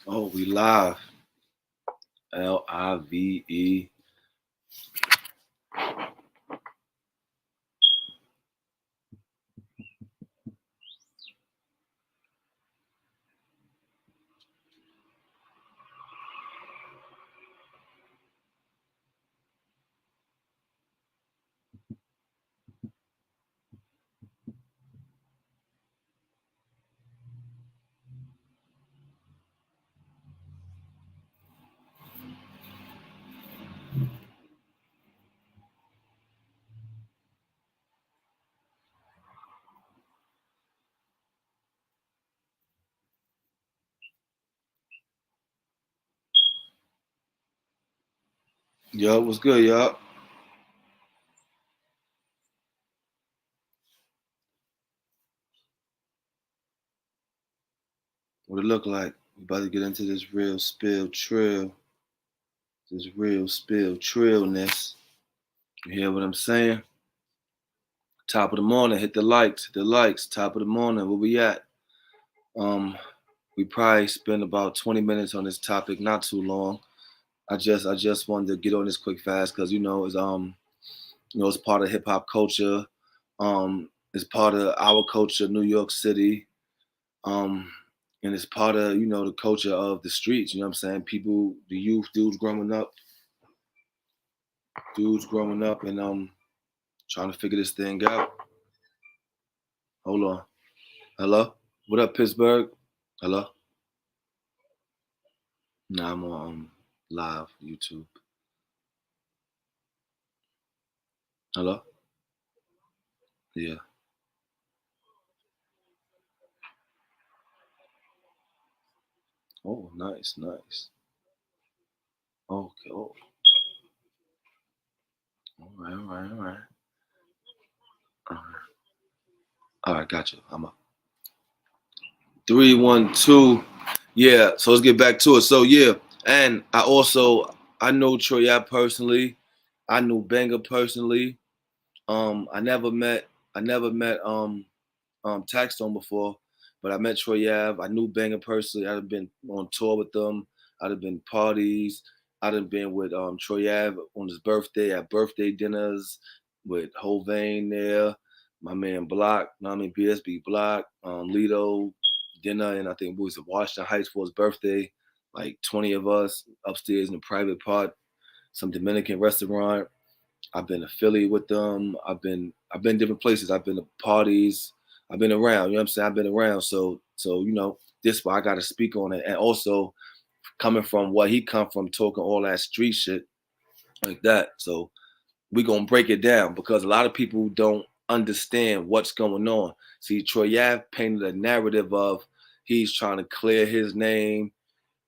Oh, we live. Live. Yo, what's good, y'all? What it look like? We about to get into this real spill trill. This real spill trillness. You hear what I'm saying? Top of the morning, hit the likes, hit the likes. Top of the morning, where we at? Um, we probably spend about 20 minutes on this topic, not too long. I just wanted to get on this quick fast because it's part of hip hop culture. It's part of our culture, New York City. Um, and it's part of, the culture of the streets, you know what I'm saying? People, the youth, dudes growing up and trying to figure this thing out. Hold on. Hello? What up, Pittsburgh? Hello? Nah, I'm on live YouTube. Hello? Yeah. Oh, nice, nice. Okay. Oh, all right, all right, all right. All right, all right, gotcha. I'm up. 312. Yeah, so let's get back to it. So yeah, and I know Troy Ave personally. I knew Banger personally. I never met Taxstone before, but I met Troy Ave. I knew Banger personally. I'd have been on tour with them. I'd have been parties. I'd have been with Troy Ave on his birthday at birthday dinners with Hovain there, my man Block, I mean BSB Block, Lido dinner, and I think we was at Washington Heights for his birthday. Like 20 of us upstairs in a private part, some Dominican restaurant. I've been to Philly with them. I've been different places. I've been to parties. I've been around. You know what I'm saying? I've been around. So this why I got to speak on it. And also coming from what he come from, talking all that street shit like that. So we gonna break it down because a lot of people don't understand what's going on. See, Troy Ave painted a narrative of he's trying to clear his name.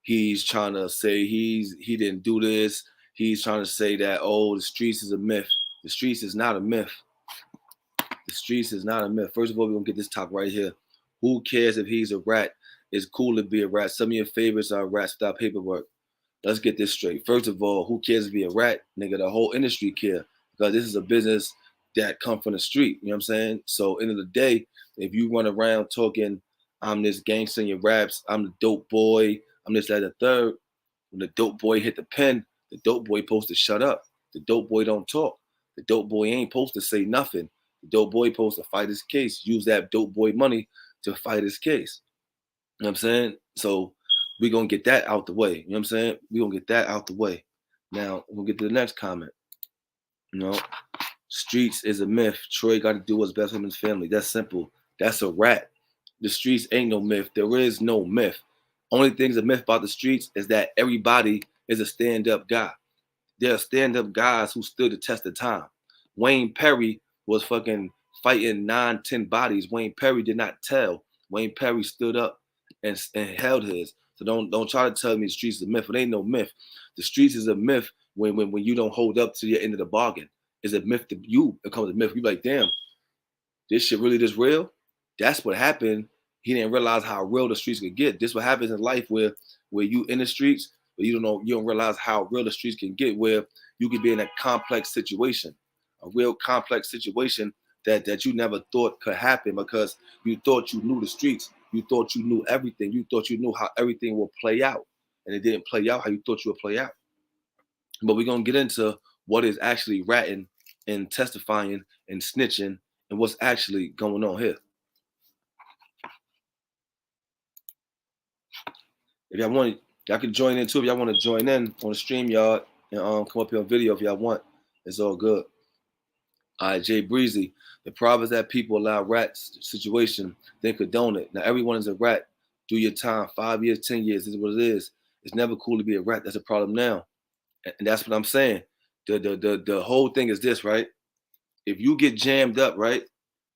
He's trying to say he didn't do this. He's trying to say that the streets is a myth. The streets is not a myth. The streets is not a myth. First of all, we're gonna get this talk right here. Who cares if he's a rat? It's cool to be a rat. Some of your favorites are rats without paperwork. Let's get this straight. First of all, who cares if you're a rat? Nigga, the whole industry care because this is a business that come from the street. You know what I'm saying? So end of the day, if you run around talking, I'm this gangster in your raps, I'm the dope boy, I'm this, that, and the third. When the dope boy hit the pen, the dope boy supposed to shut up. The dope boy don't talk. The dope boy ain't supposed to say nothing. The dope boy supposed to fight his case. Use that dope boy money to fight his case. You know what I'm saying? So we're gonna get that out the way. You know what I'm saying? We're gonna get that out the way. Now we'll get to the next comment. You know, streets is a myth. Troy got to do what's best for his family. That's simple. That's a rat. The streets ain't no myth. There is no myth. Only thing's a myth about the streets is that everybody is a stand-up guy. There are stand-up guys who stood the test of time. Wayne Perry was fucking fighting 9, 10 bodies. Wayne Perry did not tell. Wayne Perry stood up and held his. So don't try to tell me the streets is a myth. It ain't no myth. The streets is a myth when you don't hold up to your end of the bargain. It's a myth to you. It becomes a myth. You be like, damn, this shit really this real? That's what happened. He didn't realize how real the streets could get. This what happens in life where you in the streets, but you don't realize how real the streets can get, where you could be in a complex situation, a real complex situation that you never thought could happen because you thought you knew the streets. You thought you knew everything. You thought you knew how everything will play out. And it didn't play out how you thought you would play out. But we're going to get into what is actually ratting and testifying and snitching and what's actually going on here. If y'all want, y'all can join in too. If y'all want to join in on the stream yard and come up here on video if y'all want. It's all good. All right, Jay Breezy. The problem is that people allow rats situation, then condone it. Now everyone is a rat. Do your time. 5 years, 10 years. This is what it is. It's never cool to be a rat. That's a problem now. And that's what I'm saying. The whole thing is this, right? If you get jammed up, right?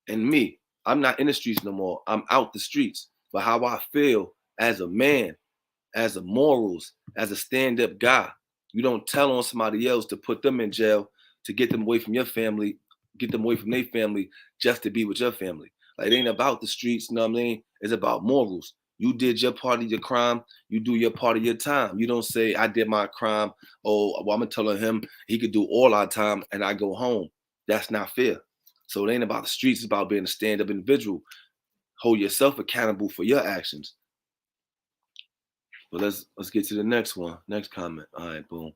And me, I'm not in the streets no more. I'm out the streets. But how I feel as a man, as a morals, as a stand-up guy, you don't tell on somebody else to put them in jail, to get them away from your family, get them away from their family just to be with your family. Like, it ain't about the streets, you know what I mean? It's about morals. You did your part of your crime, you do your part of your time. You don't say, I did my crime, oh, well, I'm gonna tell him he could do all our time and I go home. That's not fair. So it ain't about the streets, it's about being a stand-up individual. Hold yourself accountable for your actions. But let's get to the next one. Next comment. All right, boom.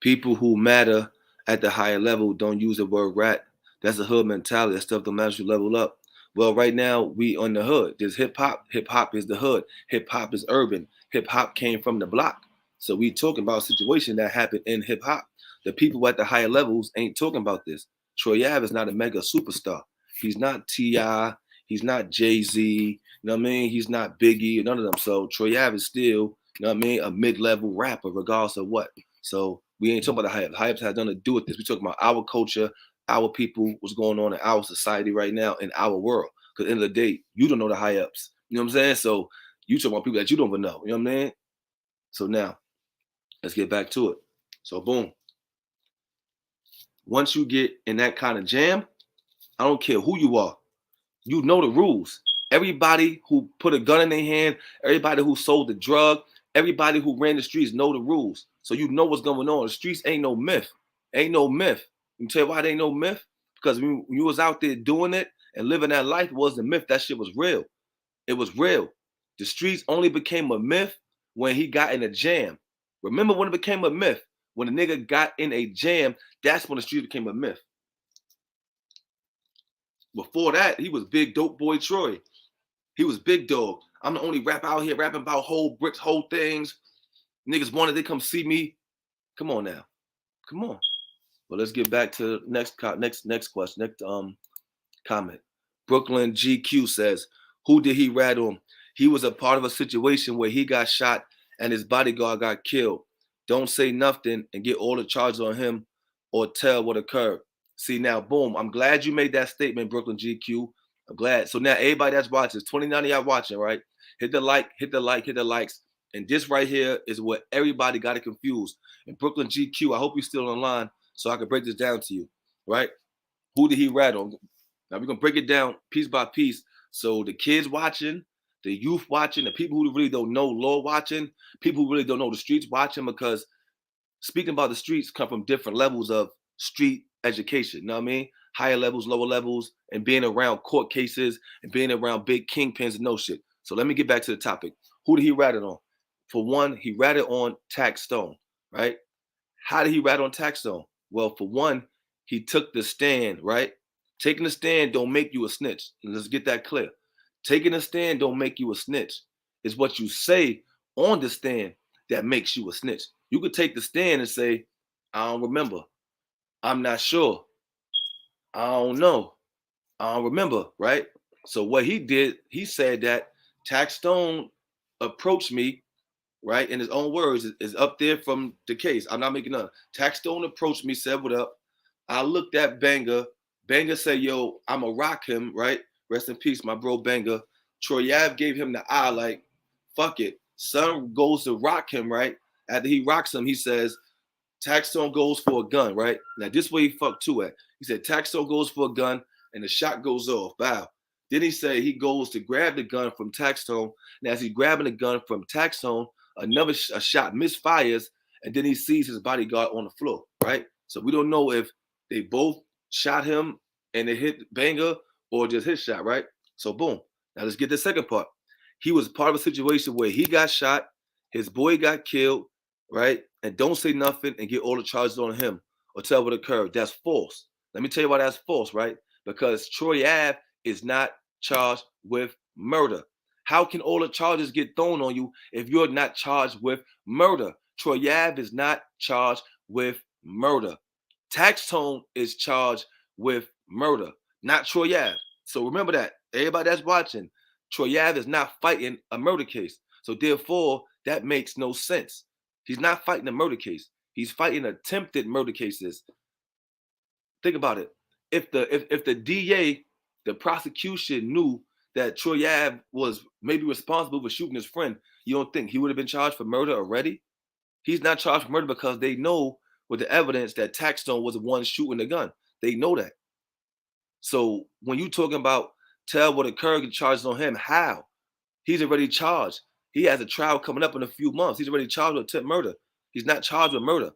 People who matter at the higher level don't use the word rat. That's a hood mentality. That stuff don't matter if you level up. Well, right now we on the hood. There's hip hop. Hip hop is the hood. Hip hop is urban. Hip hop came from the block. So we talking about a situation that happened in hip hop. The people at the higher levels ain't talking about this. Troy Ave is not a mega superstar. He's not T.I. He's not Jay-Z. You know what I mean? He's not Biggie. None of them. So Troy Ave is still, you know what I mean, a mid-level rapper, regardless of what. So we ain't talking about the hype. The hype has nothing to do with this. We talking about our culture, our people, what's going on in our society right now, in our world. Because at the end of the day, you don't know the high ups. You know what I'm saying? So you talking about people that you don't even know. You know what I'm saying? So now, let's get back to it. So boom. Once you get in that kind of jam, I don't care who you are. You know the rules. Everybody who put a gun in their hand, everybody who sold the drug, everybody who ran the streets know the rules. So you know what's going on. The streets ain't no myth. Ain't no myth. You tell you why they ain't no myth? Because when you was out there doing it and living that life, was the myth. That shit was real. It was real. The streets only became a myth when he got in a jam. Remember when it became a myth? When a nigga got in a jam, that's when the street became a myth. Before that, he was Big Dope Boy Troy. He was Big Dog. I'm the only rapper out here rapping about whole bricks, whole things. Niggas wanted to come see me. Come on now. Come on. Well, let's get back to next question, next comment. Brooklyn GQ says, who did he rat on? He was a part of a situation where he got shot and his bodyguard got killed. Don't say nothing and get all the charges on him or tell what occurred. See, now, boom. I'm glad you made that statement, Brooklyn GQ. I'm glad. So now everybody that's watching, 29 of y'all watching, right? Hit the like, hit the likes. And this right here is what everybody got it confused. And Brooklyn GQ, I hope you're still online so I can break this down to you, right? Who did he rat on? Now we're gonna break it down piece by piece. So the kids watching, the youth watching, the people who really don't know law watching, people who really don't know the streets watching, because speaking about the streets come from different levels of street education. You know what I mean? Higher levels, lower levels, and being around court cases and being around big kingpins and no shit. So let me get back to the topic. Who did he rat it on? For one, he ratted on Tax Stone, right? How did he rat on Tax Stone? Well, for one, he took the stand, right? Taking the stand don't make you a snitch. Let's get that clear. Taking a stand don't make you a snitch. It's what you say on the stand that makes you a snitch. You could take the stand and say, I don't remember. I'm not sure. I don't know. I don't remember, right? So what he did, he said that Tax Stone approached me, right? In his own words, is up there from the case. I'm not making up. Tax Stone approached me, said what up. I looked at Banger. Banger said, yo, I'ma rock him, right? Rest in peace, my bro Banger. Troy Ave gave him the eye, like, fuck it. Son goes to rock him, right? After he rocks him, he says, Tax Stone goes for a gun, right? Now, this way he fucked two at. He said, Tax Stone goes for a gun, and the shot goes off. Bow. Then he said he goes to grab the gun from Tax Stone. And as he's grabbing the gun from Tax Stone, another shot misfires, and then he sees his bodyguard on the floor, right? So we don't know if they both shot him and it hit Banger or just his shot, right? So boom. Now let's get the second part. He was part of a situation where he got shot, his boy got killed, right? And don't say nothing and get all the charges on him or tell what occurred. That's false. Let me tell you why that's false, right? Because Troy Ave is not charged with murder. How can all the charges get thrown on you if you're not charged with murder? Troy Ave is not charged with murder. Taxtone is charged with murder, not Troy Ave. So remember that. Everybody that's watching, Troy Ave is not fighting a murder case. So therefore, that makes no sense. He's not fighting a murder case. He's fighting attempted murder cases. Think about it. If the DA, the prosecution knew that Troy Ave was maybe responsible for shooting his friend, you don't think he would have been charged for murder already? He's not charged for murder because they know with the evidence that Taxstone was the one shooting the gun. They know that. So when you talking about tell what occurred, get charges on him, how? He's already charged. He has a trial coming up in a few months. He's already charged with attempt murder. He's not charged with murder.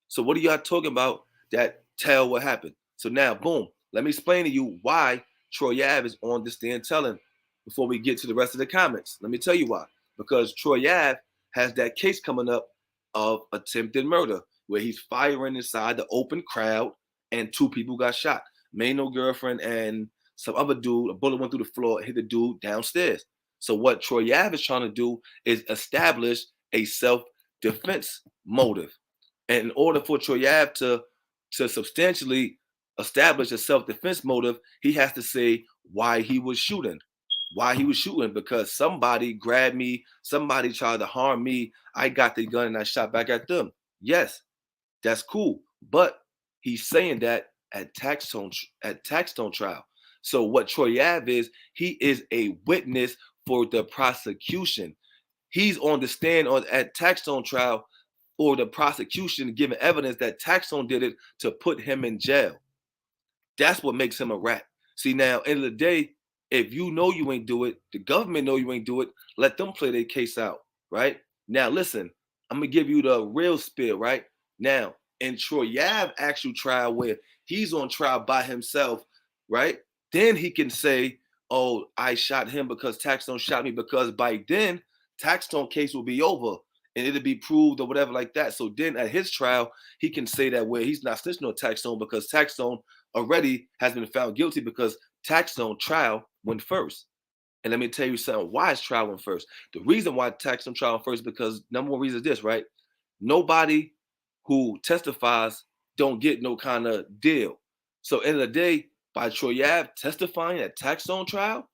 So what are y'all talking about that tell what happened? So now, boom, let me explain to you why Troy Ave is on the stand telling before we get to the rest of the comments. Let me tell you why. Because Troy Ave has that case coming up of attempted murder where he's firing inside the open crowd and two people got shot. Mano girlfriend and some other dude, a bullet went through the floor and hit the dude downstairs. So what Troy Ave is trying to do is establish a self-defense motive. And in order for Troy Ave to substantially establish a self-defense motive, he has to say why he was shooting. Why he was shooting, because somebody grabbed me, somebody tried to harm me. I got the gun and I shot back at them. Yes, that's cool. But he's saying that at Taxstone trial. So what Troy Ave is, he is a witness for the prosecution. He's on the stand at Taxstone trial or the prosecution giving evidence that Taxstone did it to put him in jail. That's what makes him a rat. See, now, end of the day, if you know you ain't do it, the government know you ain't do it, let them play their case out, right? Now, listen, I'm going to give you the real spill, right? Now, in Troy Ave actual trial where he's on trial by himself, right? Then he can say, oh, I shot him because Taxstone shot me, because by then, Taxstone case will be over and it'll be proved or whatever like that. So then at his trial, he can say that where he's not snitching on Taxstone because Taxstone already has been found guilty because Taxstone trial went first. And let me tell you something. Why is trial went first? The reason why Taxstone trial went first because number one reason is this, right? Nobody who testifies don't get no kind of deal. So end of the day, by Troy Ave testifying at Taxstone trial,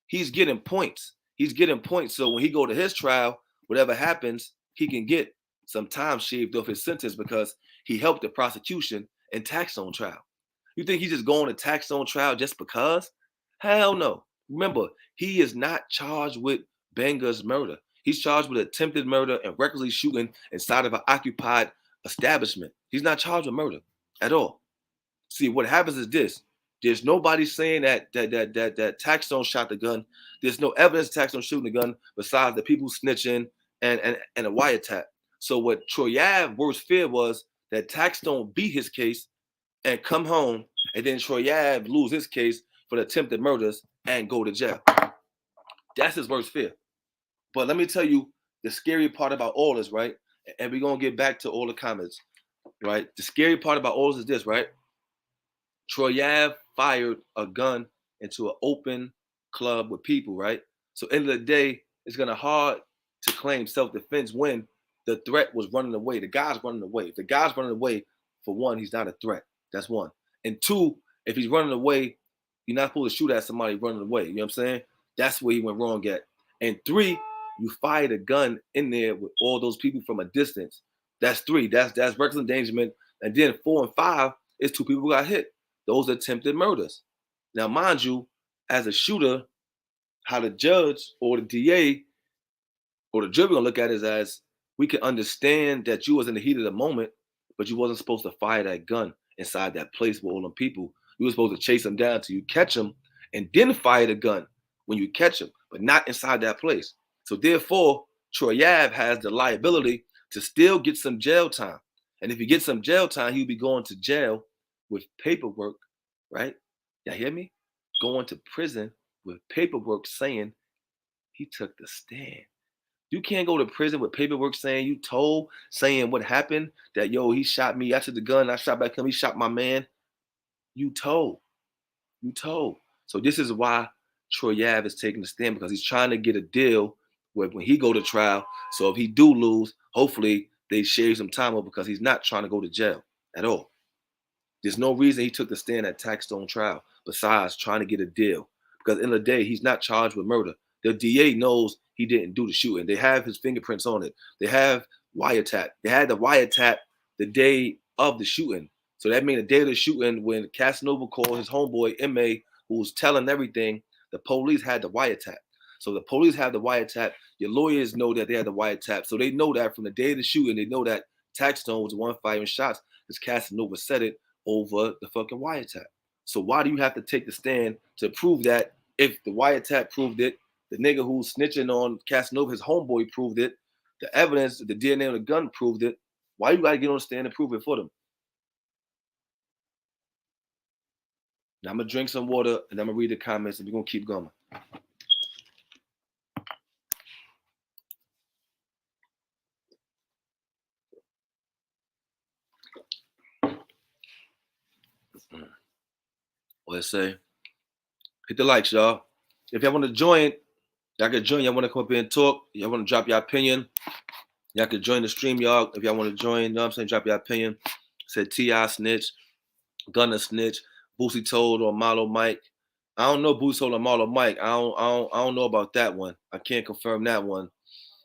he's getting points. He's getting points. So when he go to his trial, whatever happens, he can get some time shaved off his sentence because he helped the prosecution in Taxstone trial. You think he's just going to Taxstone trial just because? Hell no. Remember, he is not charged with Banger's murder. He's charged with attempted murder and recklessly shooting inside of an occupied establishment. He's not charged with murder at all. See, what happens is this. There's nobody saying that Taxstone shot the gun. There's no evidence Taxstone shooting the gun besides the people snitching and a wiretap. So what Troy Ave's worst fear was that Taxstone beat his case and come home, and then Troy Ave lose his case for the attempted murders and go to jail. That's his worst fear. But let me tell you the scary part about all this, right? And we're gonna get back to all the comments, right? The scary part about all this is this, right? Troy Ave fired a gun into an open club with people, right? So end of the day, it's gonna hard to claim self-defense when the threat was running away. The guy's running away. If the guy's running away, for one, he's not a threat. That's one. And two, if he's running away, you're not supposed to shoot at somebody running away. You know what I'm saying? That's where he went wrong at. And three, you fired a gun in there with all those people from a distance. That's three. That's reckless endangerment. And then 4 and 5 is 2 people who got hit. Those are attempted murders. Now, mind you, as a shooter, how the judge or the DA or the jury gonna look at it as we can understand that you was in the heat of the moment, but you wasn't supposed to fire that gun inside that place with all them people. You were supposed to chase them down till you catch them and then fire the gun when you catch them, but not inside that place. So therefore, Troy Ave has the liability to still get some jail time. And if he gets some jail time, he'll be going to jail with paperwork, right? Y'all hear me? Going to prison with paperwork saying he took the stand. You can't go to prison with paperwork saying you told, saying what happened, that yo, he shot me, I took the gun, I shot back him, he shot my man. You told. You told. So this is why Troy Ave is taking the stand, because he's trying to get a deal where when he go to trial, so if he do lose, hopefully they shave some time up, because he's not trying to go to jail at all. There's no reason he took the stand at Taxstone trial besides trying to get a deal. Because in the day, he's not charged with murder. The DA knows he didn't do the shooting. They have his fingerprints on it. They have wiretap. They had the wiretap the day of the shooting. So that means the day of the shooting, when Casanova called his homeboy M.A., who was telling everything, the police had the wiretap. So the police have the wiretap. Your lawyers know that they had the wiretap. So they know that from the day of the shooting, they know that Taxstone was the one firing shots, because Casanova said it over the fucking wiretap. So why do you have to take the stand to prove that? If the wiretap proved it, the nigga who's snitching on Casanova, his homeboy, proved it, the evidence, the DNA on the gun proved it, why you gotta get on the stand and prove it for them? Now I'm gonna drink some water and I'm gonna read the comments and we're gonna keep going. Let's say, hit the likes, y'all. If y'all want to join, y'all can join. Y'all want to come up here and talk. Y'all want to drop your opinion. Y'all can join the stream, y'all. If y'all want to join, you know what I'm saying? Drop your opinion. Said T.I. snitch, Gunna snitch, Boosie told or Marlo Mike. I don't know Boosie told or Marlo Mike. I don't know about that one. I can't confirm that one.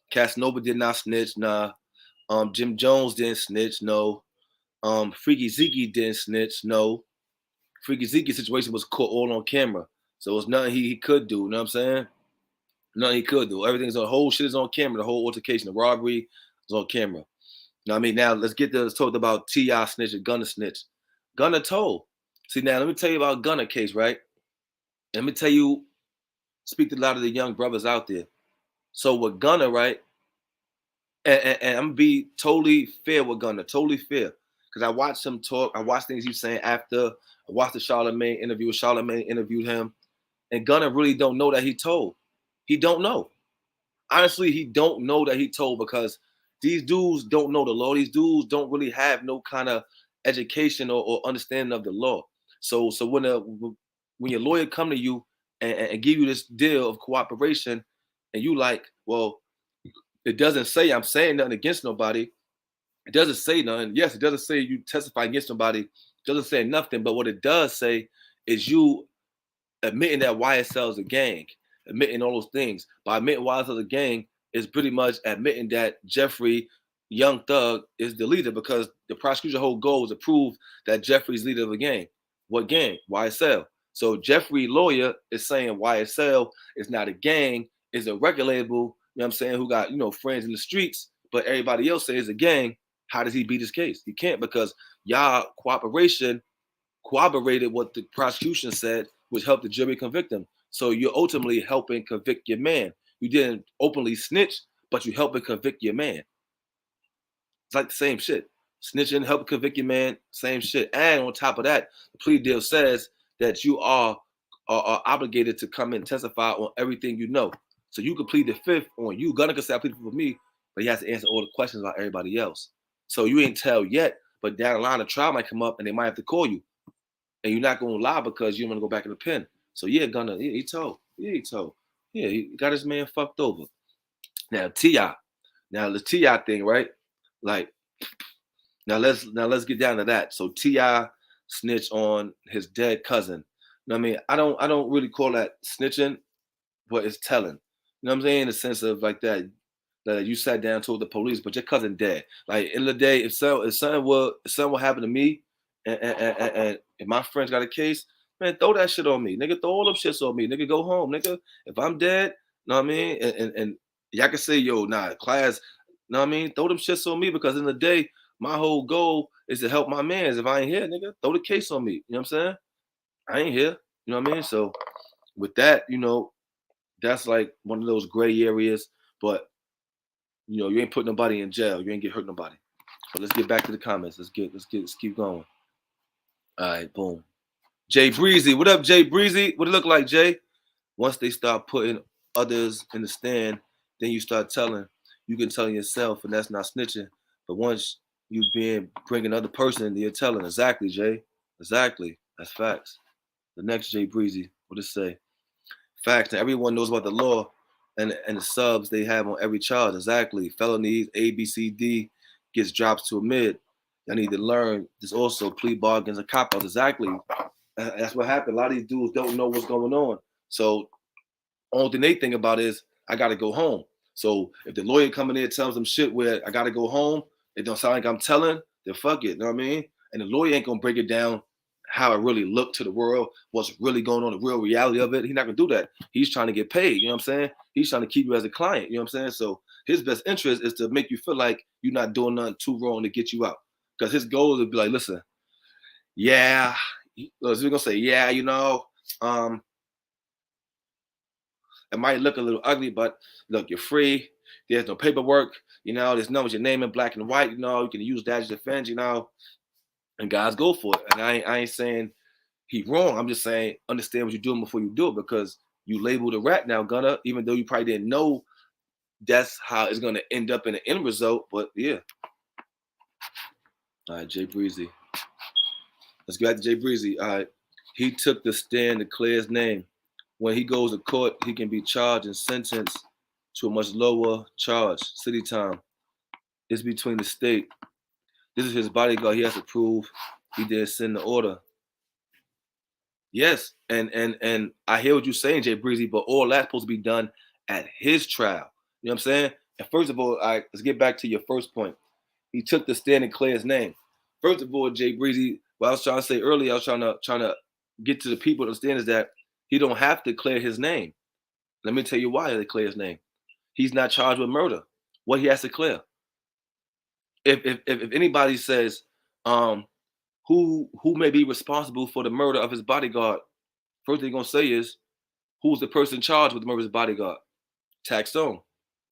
Casanova did not snitch. Nah. Jim Jones didn't snitch. No. Freaky Zeke didn't snitch. No. Freaky Zeke's situation was caught all on camera. So it's nothing he could do. You know what I'm saying? Nothing he could do. Everything's on, the whole shit is on camera. The whole altercation, the robbery is on camera. You know what I mean? Now let's talk about T.I. snitch and Gunna snitch. Gunna told. See, now let me tell you about Gunna case, right? Let me tell you, speak to a lot of the young brothers out there. So with Gunna, right? And I'm gonna be totally fair with Gunna, totally fair. Because I watched him talk, I watched things he was saying after. I watched the Charlamagne interview. Charlamagne interviewed him. And Gunna really don't know that he told. He don't know. Honestly, he don't know that he told, because these dudes don't know the law. These dudes don't really have no kind of education or understanding of the law. So when your lawyer come to you and give you this deal of cooperation, and you like, well, it doesn't say I'm saying nothing against nobody. It doesn't say nothing. Yes, it doesn't say you testify against somebody. It doesn't say nothing. But what it does say is you admitting that YSL is a gang, admitting all those things. By admitting YSL is a gang is pretty much admitting that Jeffrey, Young Thug, is the leader, because the prosecution's whole goal is to prove that Jeffrey's leader of the gang. What gang? YSL. So Jeffrey lawyer is saying YSL is not a gang, is a regulatable, you know what I'm saying, who got, friends in the streets, but everybody else says a gang. How does he beat his case? He can't, because y'all cooperation corroborated what the prosecution said, which helped the jury convict him. So you're ultimately helping convict your man. You didn't openly snitch, but you helping convict your man. It's like the same shit. Snitching, help convict your man, same shit. And on top of that, the plea deal says that you are obligated to come and testify on everything you know. So you could plead the fifth on you. Gunna could say I plead for me, but he has to answer all the questions about everybody else. So you ain't tell yet, but down the line, a trial might come up and they might have to call you. And you're not going to lie because you want to go back in the pen. So yeah, Gunna, yeah, he told. Yeah, he told. Yeah, he got his man fucked over. Now T.I. Now the T.I. thing, right? Like, now let's get down to that. So T.I. snitched on his dead cousin. You know what I mean? I don't really call that snitching, but it's telling. You know what I'm saying? In the sense of like that you sat down and told the police, but your cousin dead. Like in the day, if something will happen to me, and if my friends got a case, man, throw that shit on me, nigga. Throw all them shits on me, nigga. Go home, nigga. If I'm dead, know what I mean? And y'all can say, yo, nah, class, know what I mean? Throw them shits on me, because in the day, my whole goal is to help my mans. If I ain't here, nigga, throw the case on me. You know what I'm saying? I ain't here. You know what I mean? So with that, that's like one of those gray areas, but you ain't put nobody in jail. You ain't get hurt nobody. But let's get back to the comments. Let's keep going. All right, boom. Jay Breezy. What up, Jay Breezy? What it look like, Jay? Once they start putting others in the stand, then you start telling. You can tell yourself, and that's not snitching. But once you bringing another person into your telling, exactly, Jay, exactly. That's facts. The next Jay Breezy, what it say? Facts. And everyone knows about the law and the subs they have on every charge. Exactly. Felonies, A, B, C, D gets dropped to a mid. I need to learn. There's also plea bargains and cop outs. Exactly. That's what happened. A lot of these dudes don't know what's going on. So only thing they think about is I gotta go home. So if the lawyer coming in tells them shit where I gotta go home, it don't sound like I'm telling, then fuck it. You know what I mean? And the lawyer ain't gonna break it down how it really looked to the world, what's really going on, the real reality of it. He's not gonna do that. He's trying to get paid. You know what I'm saying? He's trying to keep you as a client. You know what I'm saying? So his best interest is to make you feel like you're not doing nothing too wrong to get you out. Because his goal is to be like, listen, yeah, we're gonna say, yeah, um, it might look a little ugly, but look, you're free. There's no paperwork. There's no your name in black and white. You can use that as defense. And guys go for it. And I ain't saying he wrong. I'm just saying understand what you're doing before you do it because you labeled a rat now, Gunner. Even though you probably didn't know that's how it's gonna end up in the end result. But yeah. All right, Jay Breezy. Let's go back to Jay Breezy. All right. He took the stand to clear his name. When he goes to court, he can be charged and sentenced to a much lower charge, city time. It's between the state. This is his bodyguard. He has to prove he didn't send the order. Yes, and I hear what you're saying, Jay Breezy, but all that's supposed to be done at his trial. You know what I'm saying? And first of all, let's get back to your first point. He took the stand and clear his name. First of all, Jay Breezy, what I was trying to say earlier, I was trying to get to the people to understand is that he don't have to clear his name. Let me tell you why they clear his name. He's not charged with murder. What he has to clear. If anybody says, who may be responsible for the murder of his bodyguard, first thing they're gonna say is, who's the person charged with the murder of his bodyguard? Taxstone.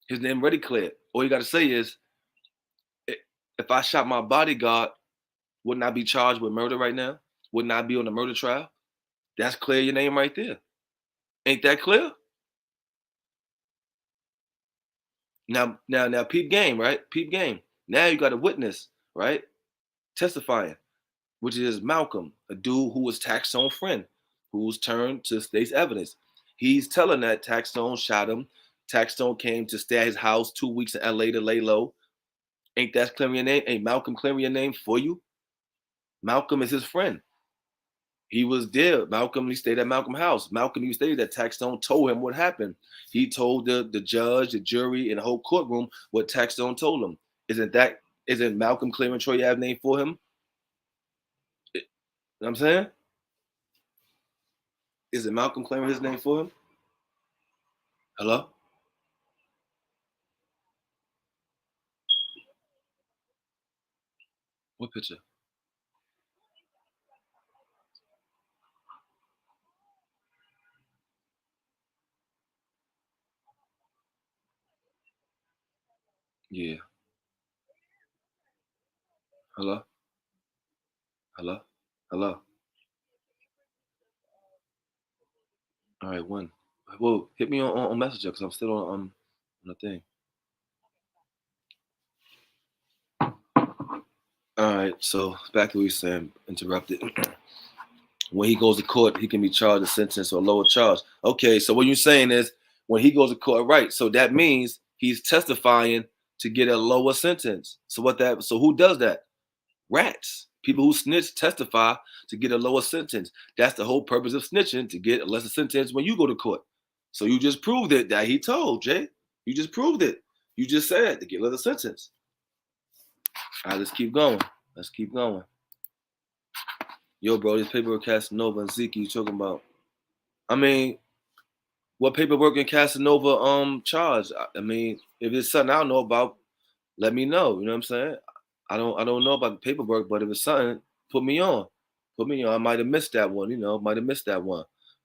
His name already cleared. All you gotta say is, if I shot my bodyguard, wouldn't I be charged with murder right now? Wouldn't I be on the murder trial? That's clear your name right there. Ain't that clear? Now, peep game, right? Peep game. Now you got a witness, right? Testifying, which is Malcolm, a dude who was Taxstone's friend, who's turned to state's evidence. He's telling that Taxstone shot him. Taxstone came to stay at his house 2 weeks in LA to lay low. Ain't that clearing your name? Ain't Malcolm clearing your name for you? Malcolm is his friend. He was there. He stayed at Malcolm's house. Malcolm, he stayed that Taxstone told him what happened. He told the judge, the jury, and the whole courtroom what Taxstone told him. Isn't Malcolm clearing Troy Ave name for him? You know what I'm saying? Is it Malcolm clearing his name for him? Hello? What picture? Yeah. Hello? Hello? Hello? All right, when? Well, hit me on Messenger because I'm still on the thing. All right, so back to what we saying, interrupted. When he goes to court, he can be charged and sentenced or lower charge. Okay, so what you're saying is when he goes to court, right? So that means he's testifying to get a lower sentence. So who does that? Rats. People who snitch testify to get a lower sentence. That's the whole purpose of snitching, to get a lesser sentence when you go to court. So you just proved it that he told, Jay. You just proved it. You just said to get a lesser sentence. All right, let's keep going. Let's keep going. Yo, bro, this paperwork Casanova and Zeke you talking about. I mean, what paperwork in Casanova charge? I mean, if it's something I don't know about, let me know. You know what I'm saying? I don't know about the paperwork, but if it's something, put me on. Put me on. I might have missed that one, might have missed that one.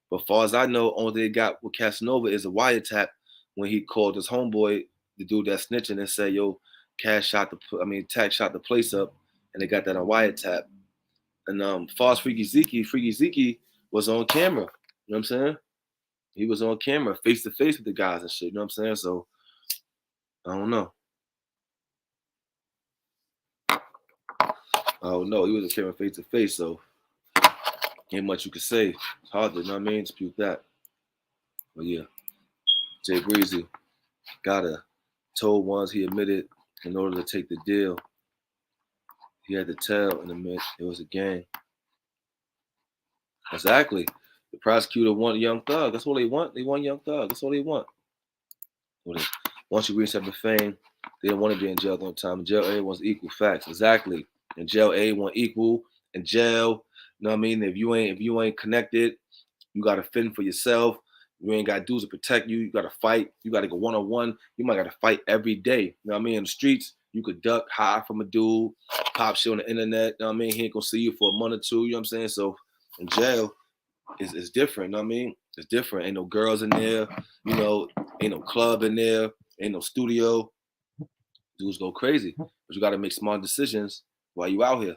But as far as I know, only thing they got with Casanova is a wiretap when he called his homeboy, the dude that's snitching, and said, yo, Tax shot the place up, and they got that on wiretap. And far as Freaky Zeke was on camera. You know what I'm saying? He was on camera, face to face with the guys and shit. You know what I'm saying? So I don't know. I don't know. He was on camera face to face, so ain't much you can say. It's hard to, you know what I mean, dispute that. But yeah, Jay Breezy gotta told ones he admitted in order to take the deal. He had to tell and admit it was a game. Exactly. The prosecutor wanted Young Thug. That's all they want. They want Young Thug. That's all they want. Once you reach that fame, they don't want to be in jail all the time. In jail, everyone's equal. Facts. Exactly. In jail, everyone equal. In jail, you know what I mean? If you ain't connected, you gotta fend for yourself. You ain't got dudes to protect you. You gotta fight. You gotta go one-on-one. You might gotta fight every day. You know what I mean? In the streets, you could duck, hide from a dude, pop shit on the internet. You know what I mean? He ain't gonna see you for a month or two. You know what I'm saying? So in jail, it's different. You know what I mean? It's different. Ain't no girls in there. You know, ain't no club in there. Ain't no studio. Dudes go crazy. But you gotta make smart decisions while you out here.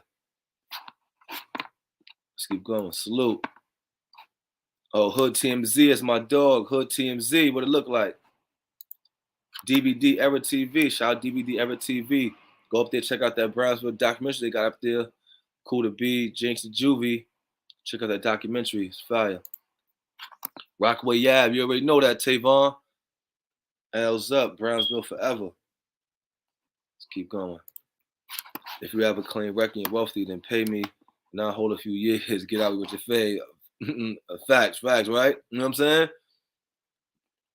Let's keep going. Salute. Oh, Hood TMZ is my dog. Hood TMZ. What it look like? DVD Era TV. Shout out DVD Era TV. Go up there, check out that Brownsville documentary they got up there. Cool to be. Jinx and Juvie. Check out that documentary. It's fire. Rockaway Ave. You already know that, Tavon. L's up. Brownsville forever. Let's keep going. If you have a clean record and wealthy, then pay me. Now hold a few years. Get out with your fade. Facts, right? You know what I'm saying?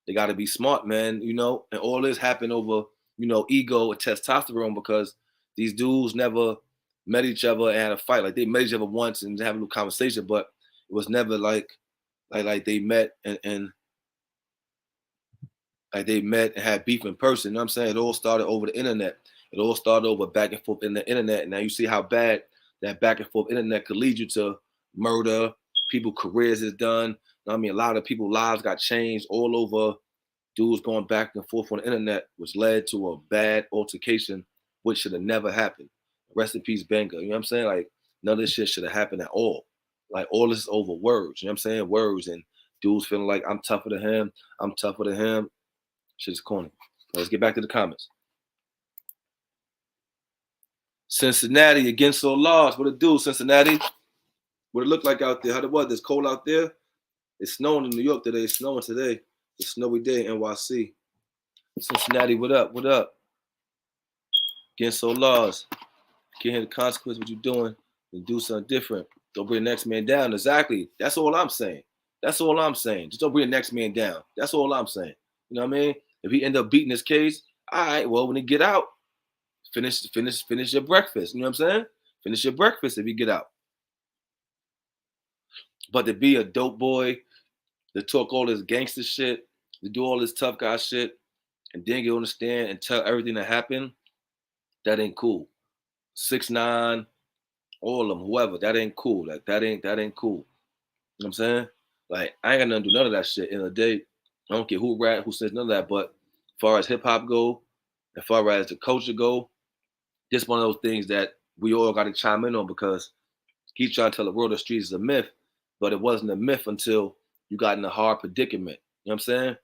They got to be smart, man. You know, and all this happened over, ego and testosterone because these dudes never met each other and had a fight. Like they met each other once and had a little conversation, but it was never like they met and like they met and had beef in person. You know what I'm saying? It all started over the internet. It all started over back and forth in the internet. And now you see how bad that back and forth internet could lead you to murder. People's careers is done. You know what I mean? A lot of people's lives got changed all over dudes going back and forth on the internet, which led to a bad altercation, which should have never happened. Rest in peace, Benga. You know what I'm saying? Like, none of this shit should have happened at all. Like, all this is over words. You know what I'm saying? Words and dudes feeling like I'm tougher than him. I'm tougher than him. Shit's corny. Let's get back to the comments. Cincinnati against so large. What it do, Cincinnati? What it look like out there? How it was? It's cold out there. It's snowing in New York today. It's snowing today. It's a snowy day in NYC. Cincinnati, what up? What up? Against so large. Can't hear the consequence of what you're doing, then do something different. Don't bring the next man down. Exactly. That's all I'm saying. That's all I'm saying. Just don't bring the next man down. That's all I'm saying. You know what I mean? If he end up beating his case, all right, well, when he get out, finish your breakfast. You know what I'm saying? Finish your breakfast if you get out. But to be a dope boy, to talk all this gangster shit, to do all this tough guy shit, and then get on the stand and tell everything that happened, that ain't cool. 6ix9ine, all of them, whoever, that ain't cool. Like that ain't cool. You know what I'm saying? Like I ain't got nothing to do none of that shit in a day. I don't care who rap, who says none of that. But as far as hip hop go, as far as the culture go, just one of those things that we all got to chime in on because he's trying to tell the world the streets is a myth, but it wasn't a myth until you got in a hard predicament. You know what I'm saying?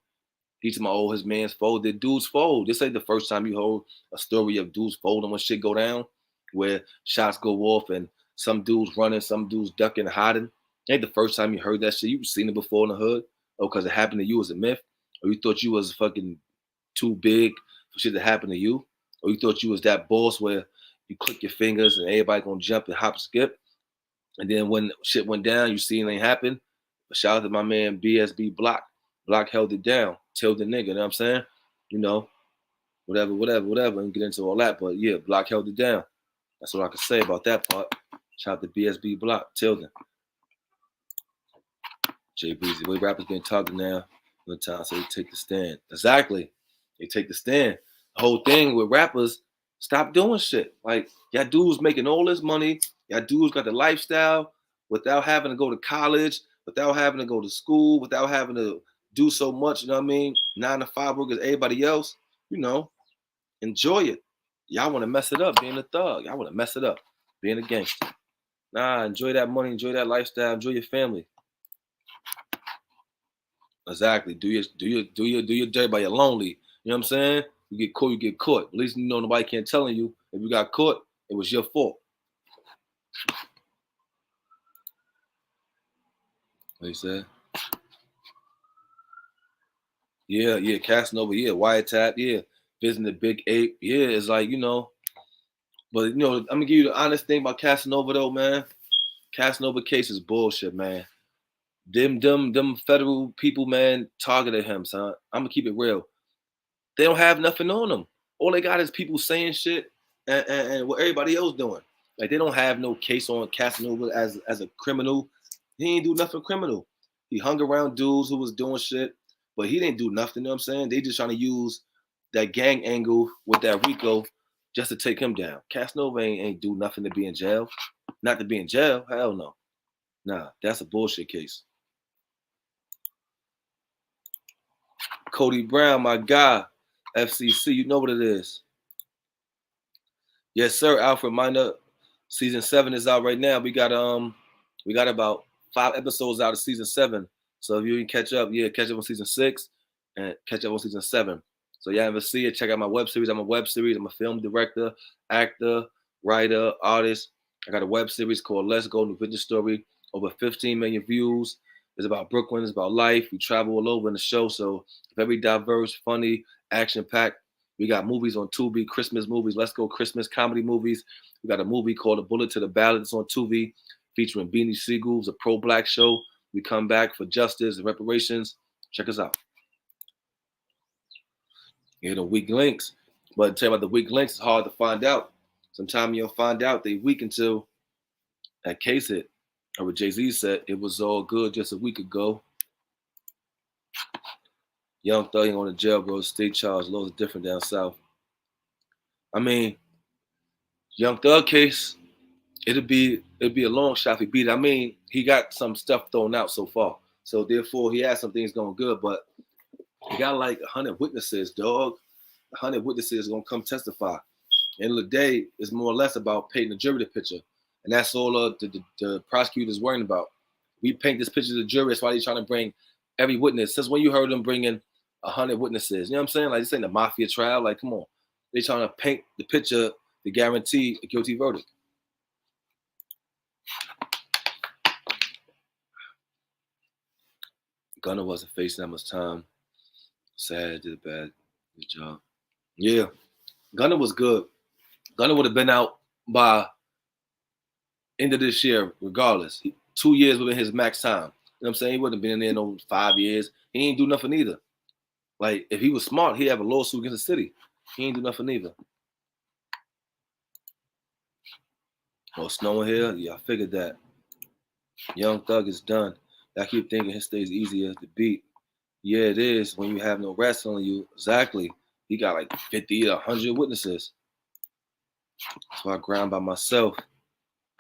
He's my his man's fold. Did dudes fold? This ain't the first time you heard a story of dudes folding when shit go down, where shots go off and some dudes running, some dudes ducking and hiding. It ain't the first time you heard that shit. You've seen it before in the hood. Oh, because it happened to you as a myth? Or you thought you was fucking too big for shit to happen to you? Or you thought you was that boss where you click your fingers and everybody gonna jump and hop skip? And then when shit went down, you see it ain't happen. But shout out to my man BSB Block. Block held it down, tilled the nigga, you know what I'm saying? You know, whatever, and get into all that. But yeah, Block held it down. That's what I can say about that part. Shout out to BSB Block, Tilden. Jay Breezy, way rappers getting talked now. One time, so they take the stand. Exactly. They take the stand. The whole thing with rappers, stop doing shit. Like, y'all dudes making all this money. Y'all dudes got the lifestyle without having to go to college, without having to go to school, without having to do so much, you know what I mean? 9 to 5 work as everybody else. You know, enjoy it. Y'all want to mess it up being a thug. Y'all want to mess it up being a gangster. Nah, enjoy that money, enjoy that lifestyle, enjoy your family. Exactly. Do your dirt by your lonely. You know what I'm saying? You get caught, you get caught. At least you know nobody can't telling you. If you got caught, it was your fault. What you said? Yeah, yeah, Casanova, yeah, Wiretap, yeah, visiting the Big Ape, yeah, it's like, but I'm gonna give you the honest thing about Casanova though, man. Casanova case is bullshit, man. Them federal people, man, targeted him, son. I'm gonna keep it real. They don't have nothing on them. All they got is people saying shit and what everybody else doing. Like they don't have no case on Casanova as a criminal. He ain't do nothing criminal. He hung around dudes who was doing shit, but he didn't do nothing. You know what I'm saying? They just trying to use that gang angle with that Rico just to take him down. Casanova ain't do nothing to be in jail. Not to be in jail. Hell no. Nah, that's a bullshit case. Cody Brown, my guy, FCC, you know what it is. Yes, sir. Alfred Minor, season 7 is out right now. We got about 5 episodes out of season 7. So if you can catch up, yeah, catch up on season 6 and catch up on season 7. So y'all ever see it? Check out my web series. I'm a web series. I'm a film director, actor, writer, artist. I got a web series called Let's Go New Vintage Story. Over 15 million views. It's about Brooklyn. It's about life. We travel all over in the show. So very diverse, funny, action packed. We got movies on Tubi, Christmas movies. Let's Go Christmas comedy movies. We got a movie called A Bullet to the Ballot. It's on Tubi, featuring Beanie Siegel. It's a pro-black show. We come back for justice and reparations. Check us out. You know, weak links. But to tell you about the weak links, it's hard to find out. Sometimes you'll find out they weak until that case hit. Or what Jay-Z said, it was all good just a week ago. Young Thug ain't on the jail, bro. State charge, laws are different down south. I mean, Young Thug case, it'd be a long shot if he beat it. I mean, he got some stuff thrown out so far. So therefore he has some things going good, but he got like 100 witnesses, dog. 100 witnesses gonna come testify. End of the day, it's more or less about painting the jury the picture. And that's all the prosecutor's worrying about. We paint this picture to the jury. That's why they're trying to bring every witness. Since when you heard them bringing 100 witnesses? You know what I'm saying? Like, this ain't a mafia trial. Like, come on. They're trying to paint the picture to guarantee a guilty verdict. Gunner wasn't facing that much time. Sad, did a bad good job. Yeah, Gunner was good. Gunner would have been out by end of this year, regardless. 2 years within his max time. You know what I'm saying? He wouldn't have been in there no 5 years. He ain't do nothing either. Like, if he was smart, he'd have a lawsuit against the city. He ain't do nothing either. Oh, snowing here? Yeah, I figured that. Young Thug is done. I keep thinking his stays easier to beat. Yeah, it is when you have no rest on you. Exactly. He got like 50 to 100 witnesses. That's why I grind by myself.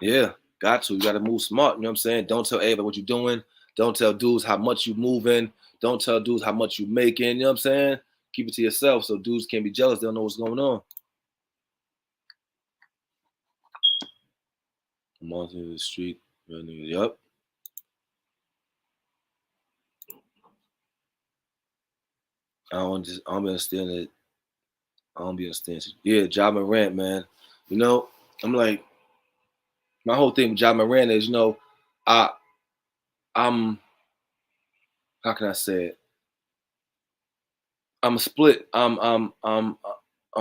Yeah, got to. You got to move smart. You know what I'm saying? Don't tell everybody what you're doing. Don't tell dudes how much you moving. Don't tell dudes how much you making. You know what I'm saying? Keep it to yourself so dudes can't be jealous. They don't know what's going on. I'm on to the street. Yep. I don't understand it. I don't be understanding. Yeah, Ja Morant, man. You know, I'm like, my whole thing with Ja Morant is, I I'm how can I say it? I'm split. I'm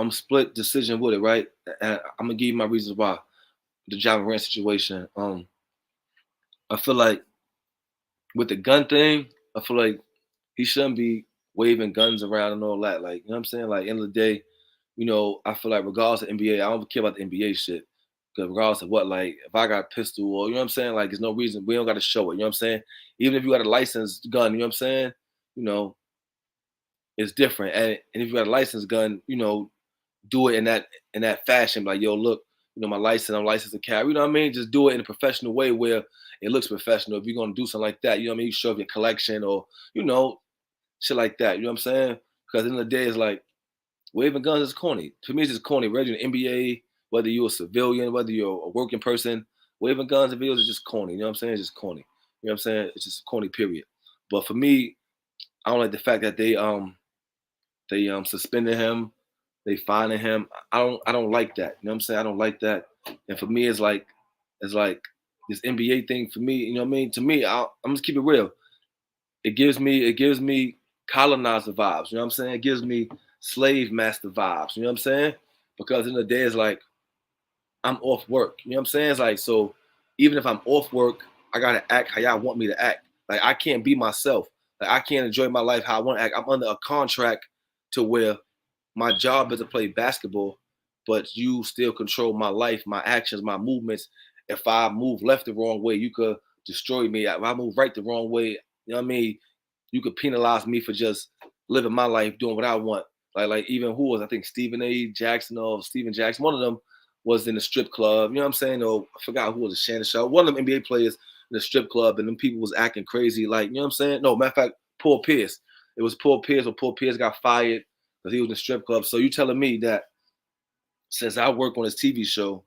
split decision with it, right? And I'm gonna give you my reasons why. The Ja Morant situation. I feel like with the gun thing, I feel like he shouldn't be waving guns around and all that. Like, you know what I'm saying? Like, end of the day, I feel like regardless of NBA, I don't care about the NBA shit. Because regardless of what, like, if I got a pistol or, you know what I'm saying? Like, there's no reason. We don't got to show it. You know what I'm saying? Even if you got a licensed gun, you know what I'm saying? You know, it's different. And if you got a licensed gun, do it in that fashion. Like, yo, look, my license, I'm licensed to carry. You know what I mean? Just do it in a professional way where it looks professional. If you're gonna do something like that, you know what I mean? You show up your collection or, shit like that. You know what I'm saying? Because in the day, it's like waving guns is corny. To me, it's just corny. Whether you're in the NBA, whether you're a civilian, whether you're a working person, waving guns and videos is just corny. You know what I'm saying? It's just corny. You know what I'm saying? It's just corny, period. But for me, I don't like the fact that they suspended him, they finding him. I don't like that. You know what I'm saying? I don't like that. And for me, it's like this NBA thing for me. You know what I mean? To me, I'm just keep it real. It gives me colonizer vibes. You know what I'm saying? It gives me slave master vibes. You know what I'm saying? Because in the day, it's like I'm off work. You know what I'm saying? It's like, so even if I'm off work, I gotta act how y'all want me to act. Like I can't be myself. Like I can't enjoy my life how I want to act. I'm under a contract to where my job is to play basketball, but you still control my life, my actions, my movements. If I move left the wrong way, you could destroy me. If I move right the wrong way, you know what I mean? You could penalize me for just living my life, doing what I want. Like even who was I think Stephen A. Jackson or Steven Jackson, one of them was in the strip club. You know what I'm saying? Or I forgot who was a Shannon Sharp. One of them NBA players in the strip club, and them people was acting crazy. Like, you know what I'm saying? No, matter of fact, Paul Pierce. It was Paul Pierce, or Paul Pierce got fired because he was in the strip club. So you telling me that since I work on this TV show,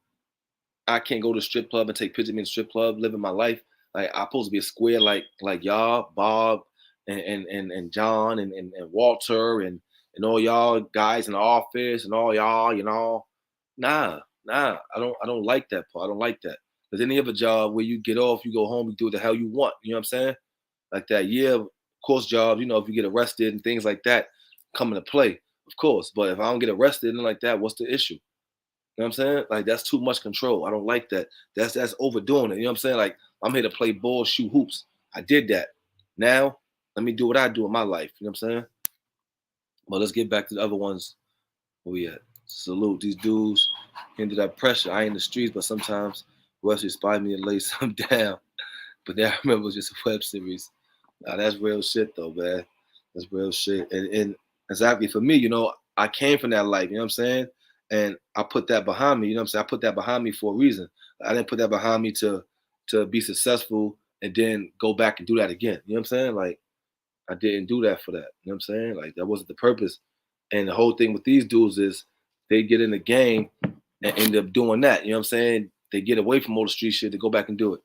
I can't go to the strip club and take pictures of me in the strip club, living my life. Like I'm supposed to be a square like y'all, Bob and John and Walter and all y'all guys in the office and all y'all, you know. Nah. I don't like that part. I don't like that. There's any other job where you get off, you go home, you do what the hell you want. You know what I'm saying? Like that. Yeah, of course, jobs, you know, if you get arrested and things like that come into play, of course. But if I don't get arrested and like that, what's the issue? You know what I'm saying? Like that's too much control. I don't like that. That's overdoing it. You know what I'm saying? Like I'm here to play ball, shoot hoops. I did that. Now let me do what I do in my life. You know what I'm saying? But let's get back to the other ones. Where we at? Salute these dudes. Into that pressure. I ain't in the streets, but sometimes West inspired me to lay some down. But that I remember was just a web series. Nah, that's real shit though, man. That's real shit. And exactly for me, you know, I came from that life, you know what I'm saying? And I put that behind me, you know what I'm saying? I put that behind me for a reason. I didn't put that behind me to be successful and then go back and do that again. You know what I'm saying? Like I didn't do that for that. You know what I'm saying? Like that wasn't the purpose. And the whole thing with these dudes is they get in the game and end up doing that. You know what I'm saying? They get away from all the street shit to go back and do it.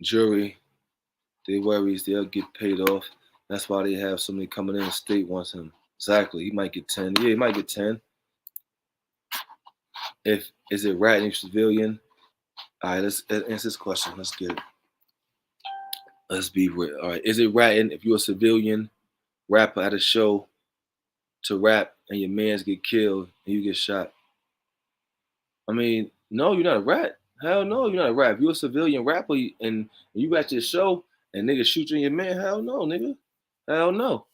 Jury, they worries they'll get paid off. That's why they have so many coming in. The state wants him. Exactly. He might get 10. Yeah, he might get 10. If is it ratting civilian? All right, let's answer this question. Let's get it. Let's be real. All right. Is it ratting if you're a civilian rapper at a show to rap and your mans get killed and you get shot? I mean, no, you're not a rat. Hell no, you're not a rat. If you're a civilian rapper and you at your show and niggas shoot you in your man, hell no, nigga. Hell no.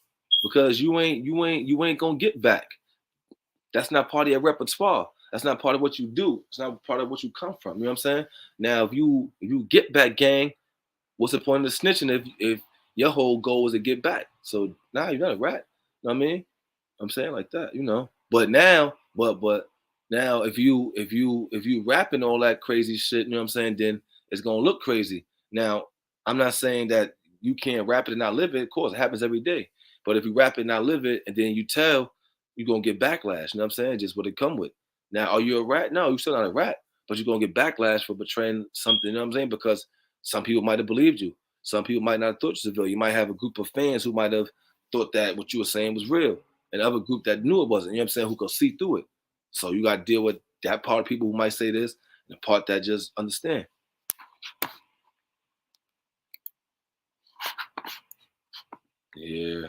Because you ain't gonna get back. That's not part of your repertoire. That's not part of what you do. It's not part of what you come from. You know what I'm saying? Now if you get back gang, what's the point of snitching if your whole goal is to get back? So nah, you're not a rat. You know what I mean? I'm saying like that, you know. But now, but now if you rapping all that crazy shit, you know what I'm saying, then it's gonna look crazy. Now, I'm not saying that you can't rap it and not live it. Of course, it happens every day. But if you rap it and not live it, and then you tell, you're gonna get backlash. You know what I'm saying? Just what it come with. Now, are you a rat? No, you're still not a rat, but you're gonna get backlash for betraying something, you know what I'm saying? Because some people might have believed you. Some people might not have thought you was real. You might have a group of fans who might have thought that what you were saying was real and other group that knew it wasn't, you know what I'm saying, who could see through it. So you got to deal with that part of people who might say this and the part that just understand. Yeah.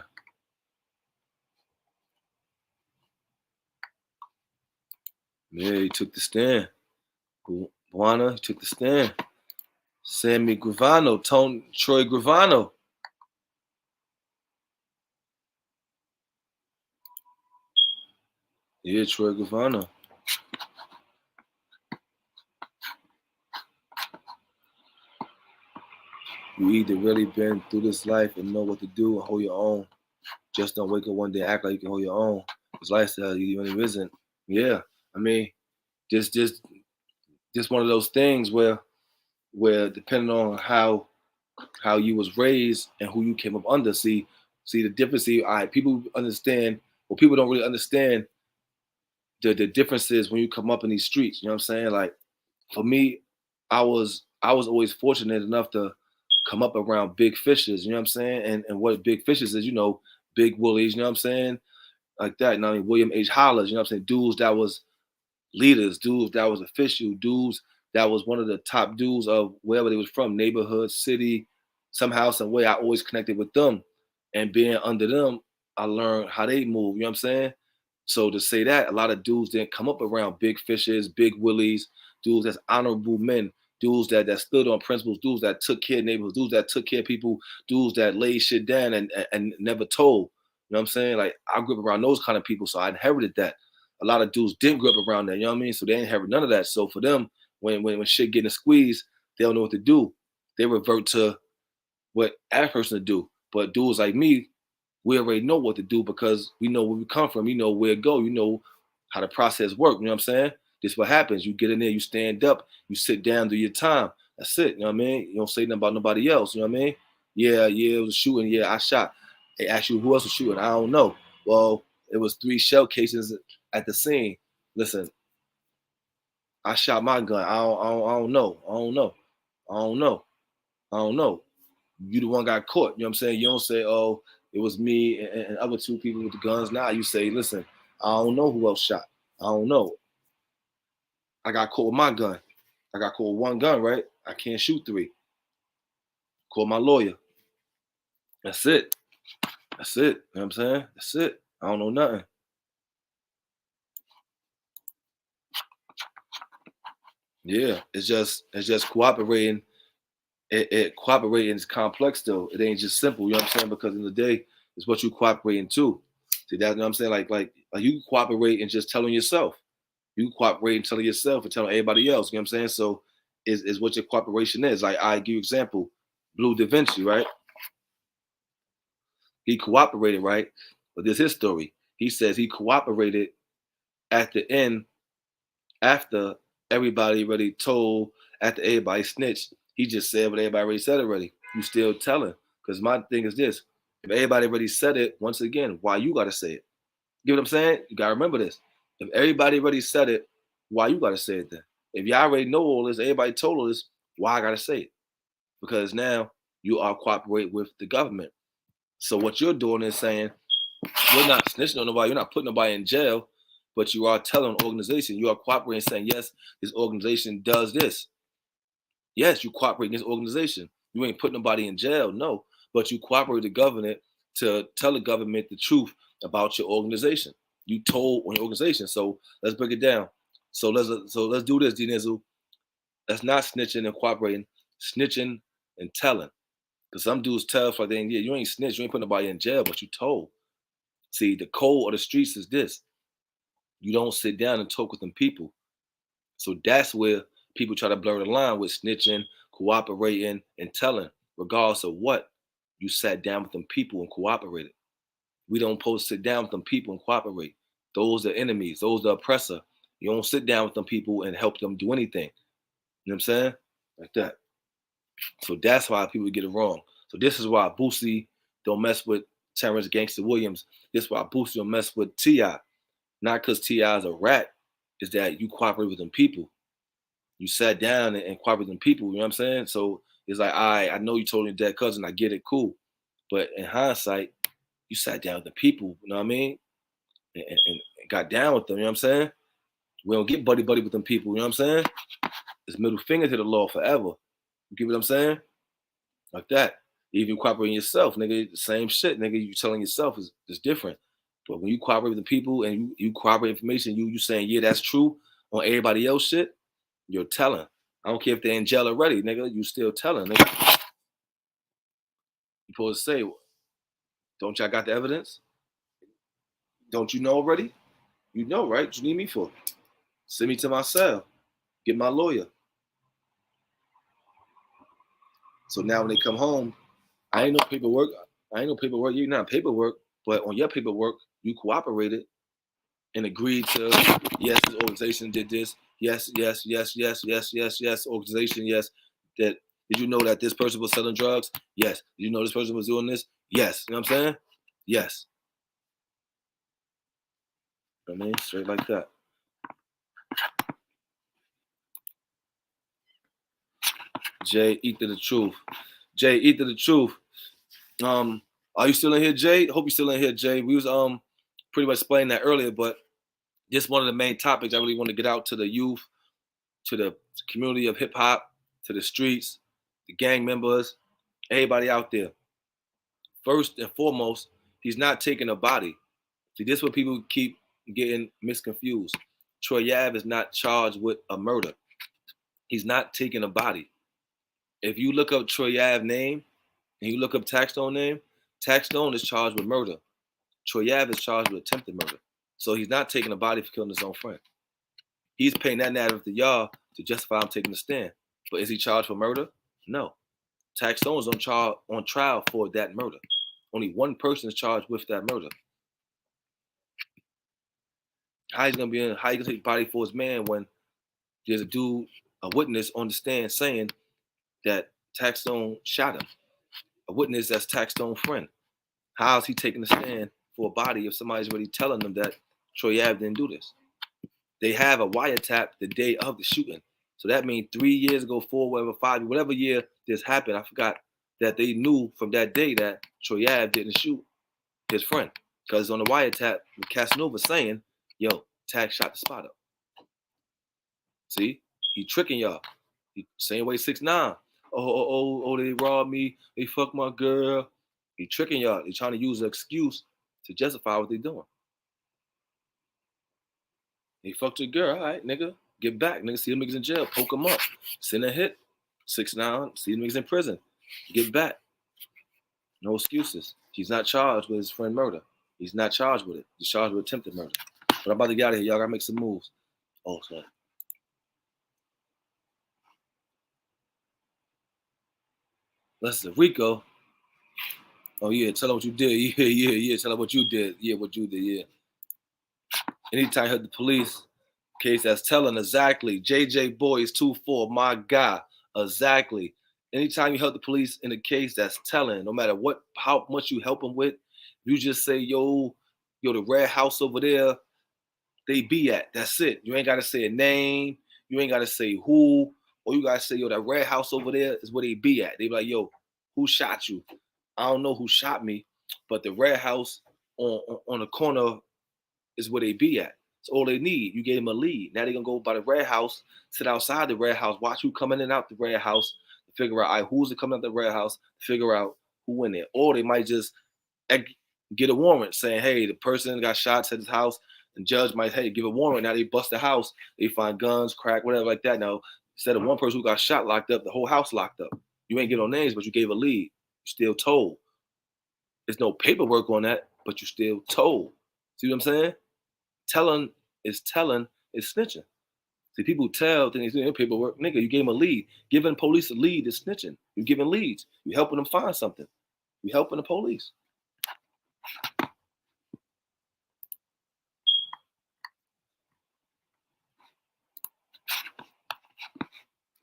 Yeah, he took the stand. Buana, he took the stand. Sammy Gravano, Troy Gravano. Yeah, Troy Gravano. You either really been through this life and know what to do and hold your own. Just don't wake up one day and act like you can hold your own. This lifestyle you really isn't. Yeah. I mean, just one of those things where depending on how you was raised and who you came up under. See the difference. See, all right, people understand, well, people don't really understand the differences when you come up in these streets. You know what I'm saying? Like For me, I was always fortunate enough to come up around big fishes, you know what I'm saying? And what big fishes is, big woolies, you know what I'm saying? Like that. You know what I mean? William H. Hollers, you know what I'm saying? Dudes that was leaders, dudes that was official, dudes that was one of the top dudes of wherever they was from, neighborhood, city, somehow, some way. I always connected with them, and being under them, I learned how they move. You know what I'm saying? So to say that, a lot of dudes didn't come up around big fishes, big willies, dudes that's honorable men, dudes that stood on principles, dudes that took care of neighborhoods, dudes that took care of people, dudes that laid shit down and never told. You know what I'm saying? Like I grew up around those kind of people, so I inherited that. A lot of dudes didn't grow up around that, you know what I mean? So they ain't have none of that. So for them, when shit getting squeezed, they don't know what to do. They revert to what that person to do. But dudes like me, we already know what to do because we know where we come from. You know where to go. You know how the process works. You know what I'm saying? This is what happens. You get in there, you stand up, you sit down, do your time. That's it. You know what I mean? You don't say nothing about nobody else. You know what I mean? Yeah, it was a shooting. Yeah, I shot. They ask you who else was shooting. I don't know. Well, it was 3 shell cases at the scene. Listen, I shot my gun. I don't know. I don't know. I don't know. I don't know. You the one got caught. You know what I'm saying? You don't say, oh, it was me and other 2 people with the guns. Now you say, listen, I don't know who else shot. I don't know. I got caught with my gun. I got caught with 1 gun, right? I can't shoot 3. Call my lawyer. That's it. That's it. You know what I'm saying? That's it. I don't know nothing. Yeah, it's just cooperating. Cooperating is complex though. It ain't just simple. You know what I'm saying? Because in the day, it's what you cooperating to. See that? You know what I'm saying? Like you can cooperate and just telling yourself. You cooperate and telling yourself and telling everybody else. You know what I'm saying? So is what your cooperation is. Like I give you example, Blue Da Vinci, right? He cooperated, right? But this is his story. He says he cooperated at the end after everybody already told, after everybody snitched. He just said what everybody already said already. You still telling. Because my thing is this. If everybody already said it, once again, why you gotta say it? You know what I'm saying? You gotta remember this. If everybody already said it, why you gotta say it then? If y'all already know all this, everybody told all this, why I gotta say it? Because now you are cooperating with the government. So what you're doing is saying you're not snitching on nobody, you're not putting nobody in jail, but you are telling an organization, you are cooperating, saying, yes, this organization does this. Yes, you cooperate in this organization. You ain't putting nobody in jail, no, but you cooperate with the government to tell the government the truth about your organization. You told on your organization. So let's break it down. So let's do this, D Nizzle. That's not snitching and cooperating, snitching and telling. Because some dudes tell for like, yeah, you ain't snitch, you ain't putting nobody in jail, but you told. See, the code of the streets is this. You don't sit down and talk with them people. So that's where people try to blur the line with snitching, cooperating, and telling, regardless of what. You sat down with them people and cooperated. We don't supposed to sit down with them people and cooperate. Those are enemies. Those are the oppressor. You don't sit down with them people and help them do anything. You know what I'm saying? Like that. So that's why people get it wrong. So this is why Boosie don't mess with Terrence Gangster Williams. This is why Boosie don't mess with T.I. Not because T.I. is a rat. Is that you cooperate with them people. You sat down and cooperated with them people. You know what I'm saying? So it's like, I know you told your dead cousin. I get it, cool. But in hindsight, you sat down with the people. You know what I mean? And got down with them. You know what I'm saying? We don't get buddy buddy with them people. You know what I'm saying? It's middle finger to the law forever. You get what I'm saying? Like that. Even cooperating yourself, nigga, the same shit, nigga. You telling yourself is different. But when you cooperate with the people and you cooperate information, you saying, yeah, that's true on everybody else shit, you're telling. I don't care if they're in jail already, nigga. You still telling, nigga. You supposed to say, don't y'all got the evidence? Don't you know already? You know, right? What you need me for? Send me to my cell. Get my lawyer. So now when they come home, I ain't no paperwork. I ain't no paperwork. You're not paperwork, but on your paperwork, you cooperated and agreed to, yes, this organization did this. Yes, yes, yes, yes, yes, yes, yes, organization, yes. That did you know that this person was selling drugs? Yes. Did you know this person was doing this? Yes. You know what I'm saying? Yes. I mean, straight like that. Jay, eat to the truth. Jay, eat to the truth. Are you still in here, Jay? Hope you're still in here, Jay. We was pretty much explaining that earlier, but just one of the main topics I really want to get out to the youth, to the community of hip hop, to the streets, the gang members, everybody out there. First and foremost, he's not taking a body. See, this is what people keep getting misconfused. Troy Ave is not charged with a murder. He's not taking a body. If you look up Troy Ave name and you look up Taxstone name, Taxstone is charged with murder. Troy Ave is charged with attempted murder. So he's not taking a body for killing his own friend. He's painting that narrative to y'all to justify him taking the stand. But is he charged for murder? No. Taxstone is on trial for that murder. Only one person is charged with that murder. How you gonna take body for his man when there's a witness on the stand saying that Taxstone shot him? A witness that's Taxstone's friend. How is he taking the stand for a body if somebody's already telling them that Troy Ave didn't do this? They have a wiretap the day of the shooting. So that means 3 years ago, 4, whatever, 5, whatever year this happened, I forgot, that they knew from that day that Troy Ave didn't shoot his friend. Because on the wiretap, Casanova saying, yo, Tax shot the spot up. See? He tricking y'all. Same way 6ix9ine. Oh, they robbed me. They fucked my girl. He tricking y'all. They trying to use an excuse to justify what they doing. They fucked your girl. All right, nigga. Get back. Nigga, see them niggas in jail. Poke them up. Send a hit. 6ix9ine. See them niggas in prison. Get back. No excuses. He's not charged with his friend murder. He's not charged with it. He's charged with attempted murder. But I'm about to get out of here. Y'all gotta make some moves. Oh, sorry. Listen, Rico. Oh, yeah. Tell them what you did. Yeah. Tell them what you did. Yeah, what you did. Yeah. Anytime you heard the police case that's telling exactly. JJ Boy is 2-4. My God. Exactly. Anytime you help the police in a case that's telling, no matter how much you help them with, you just say, yo, the red house over there, they be at. That's it. You ain't got to say a name. You ain't got to say who. Or you got to say, yo, that red house over there is where they be at. They be like, yo, who shot you? I don't know who shot me, but the red house on the corner is where they be at. That's all they need. You gave them a lead. Now they're going to go by the red house, sit outside the red house, watch who coming in and out the red house, figure out all right, who's coming out the red house, figure out who in there. Or they might just get a warrant saying, hey, the person got shot at his house. The judge might, hey, give a warrant. Now they bust the house. They find guns, crack, whatever like that. Now, instead of one person who got shot locked up, the whole house locked up. You ain't get no names, but you gave a lead. You still told. There's no paperwork on that, but you still told. See what I'm saying? Telling is snitching. See, people tell things in paperwork. Nigga, you gave them a lead. Giving police a lead is snitching. You're giving leads. You're helping them find something. You're helping the police.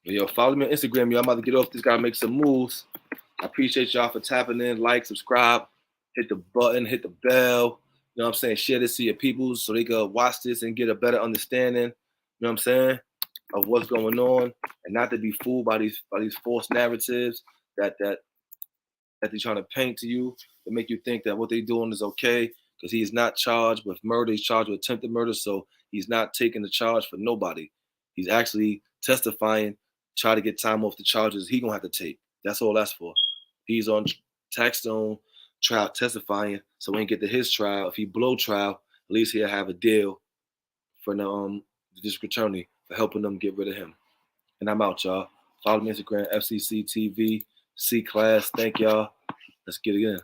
But yo, follow me on Instagram. Yo, I'm about to get off this guy, make some moves. I appreciate y'all for tapping in, like, subscribe, hit the button, hit the bell. You know what I'm saying? Share this to your people so they can watch this and get a better understanding. You know what I'm saying? Of what's going on, and not to be fooled by these false narratives that they're trying to paint to you to make you think that what they're doing is okay. Because he's not charged with murder. He's charged with attempted murder, so he's not taking the charge for nobody. He's actually testifying, try to get time off the charges he gonna have to take. That's all that's for. He's on Taxstone trial testifying, so when he get to his trial, if he blow trial, at least he'll have a deal for the district attorney for helping them get rid of him. And I'm out, y'all. Follow me on Instagram, FCC TV, C Class. Thank y'all. Let's get it in.